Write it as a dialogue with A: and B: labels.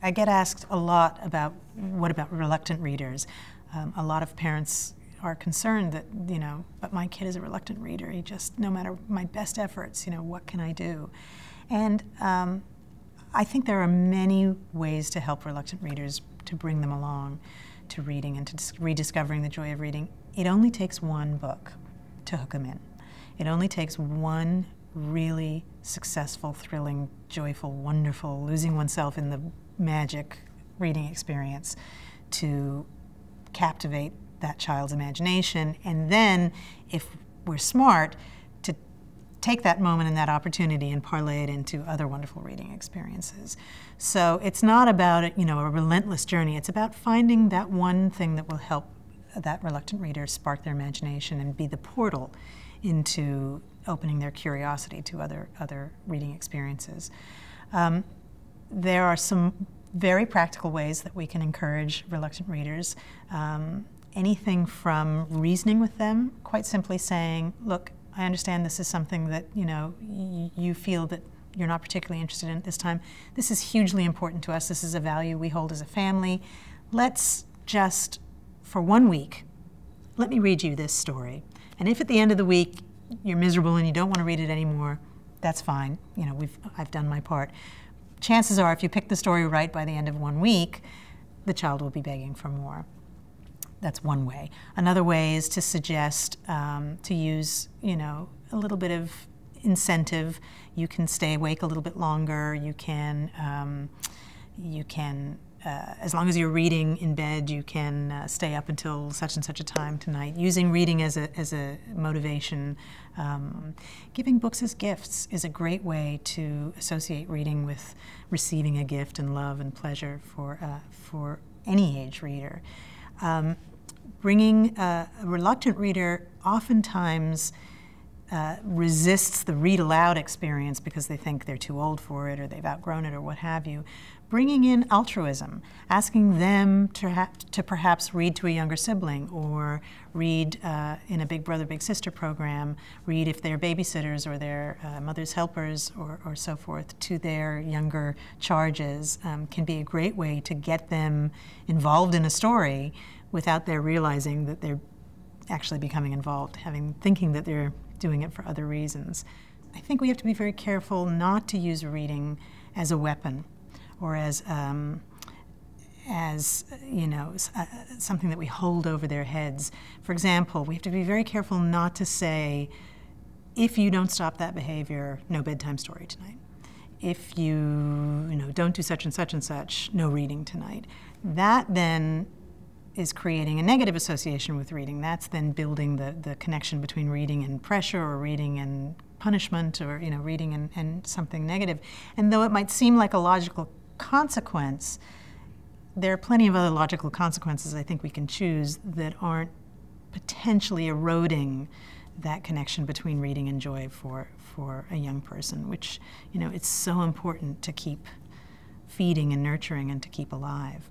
A: I get asked a lot about what about reluctant readers. A lot of parents are concerned that, but my kid is a reluctant reader. He just, no matter my best efforts, what can I do? And I think there are many ways to help reluctant readers, to bring them along to reading and to rediscovering the joy of reading. It only takes one book to hook them in. It only takes one really successful, thrilling, joyful, wonderful, losing oneself in the magic reading experience to captivate that child's imagination. And then, if we're smart, to take that moment and that opportunity and parlay it into other wonderful reading experiences. So it's not about a relentless journey. It's about finding that one thing that will help that reluctant reader spark their imagination and be the portal into opening their curiosity to other reading experiences. There are some very practical ways that we can encourage reluctant readers. Anything from reasoning with them, quite simply saying, look, I understand this is something that you feel that you're not particularly interested in at this time. This is hugely important to us. This is a value we hold as a family. Let's just, for 1 week, let me read you this story. And if at the end of the week you're miserable and you don't want to read it anymore, that's fine. I've done my part. Chances are, if you pick the story right by the end of 1 week, the child will be begging for more. That's one way. Another way is to suggest to use, a little bit of incentive. You can stay awake a little bit longer. You can, as long as you're reading in bed, you can stay up until such and such a time tonight. Using reading as a motivation. Giving books as gifts is a great way to associate reading with receiving a gift and love and pleasure for any age reader. Bringing a reluctant reader oftentimes resists the read aloud experience because they think they're too old for it or they've outgrown it or what have you. Bringing in altruism, asking them to perhaps read to a younger sibling or read in a Big Brother, Big Sister program, read if they're babysitters or their mother's helpers or so forth to their younger charges can be a great way to get them involved in a story without their realizing that they're actually becoming involved, thinking that they're doing it for other reasons. I think we have to be very careful not to use reading as a weapon or as something that we hold over their heads. For example, we have to be very careful not to say, if you don't stop that behavior, no bedtime story tonight. If you don't do such and such, no reading tonight. That then is creating a negative association with reading. That's then building the connection between reading and pressure or reading and punishment or reading and something negative. And though it might seem like a logical consequence, there are plenty of other logical consequences I think we can choose that aren't potentially eroding that connection between reading and joy for a young person, which it's so important to keep feeding and nurturing and to keep alive.